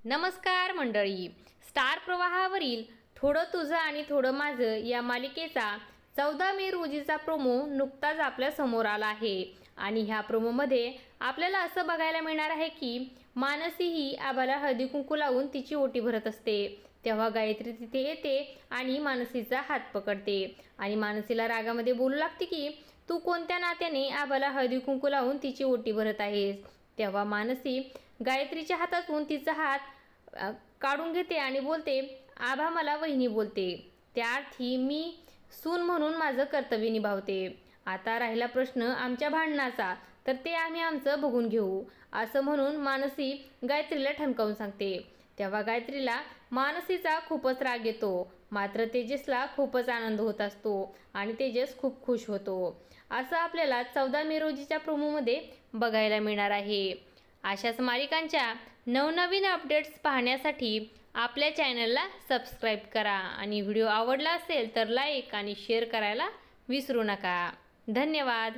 नमस्कार मंडळी, स्टार प्रवाहावरील थोडं तुझं आणि थोडं माझं या मालिकेचा 14 मे रोजीचा प्रोमो नुकताच आपल्या समोर आला आहे आणि ह्या प्रोमोमध्ये आपल्याला असं बघायला मिळणार आहे की मानसी ही आबाला हळदी कुंकू लावून तिची ओटी भरत असते। तेव्हा गायत्री तिथे येते आणि मानसीचा हात पकडते आणि मानसीला रागामध्ये बोलू लागते की तू कोणत्या नात्याने आबाला हळदी कुंकू लावून तिची ओटी भरत आहेस। तेव्हा मानसी गायत्रीच्या हातातून तिचा हात काढून घेते आणि बोलते, आभा मला वहिनी बोलते, त्या अर्थी मी सून म्हणून माझं कर्तव्य निभावते। आता राहिला प्रश्न आमच्या भांडणाचा, तर ते आम्ही आमचं बघून घेऊ, असं म्हणून मानसी गायत्रीला ठणकावून सांगते। तेव्हा गायत्रीला मानसीचा खूपच राग येतो, मात्र तेजसला खूपच आनंद होत असतो आणि तेजस खूप खुश होतो। असं आपल्याला 14 मे रोजीच्या प्रोमोमध्ये बघायला मिळणार आहे। अशाच मालिकांच्या नवनवीन अपडेट्स पाहण्यासाठी आपल्या चॅनलला सबस्क्राईब करा आणि व्हिडिओ आवडला असेल तर लाईक आणि शेअर करायला विसरू नका। धन्यवाद।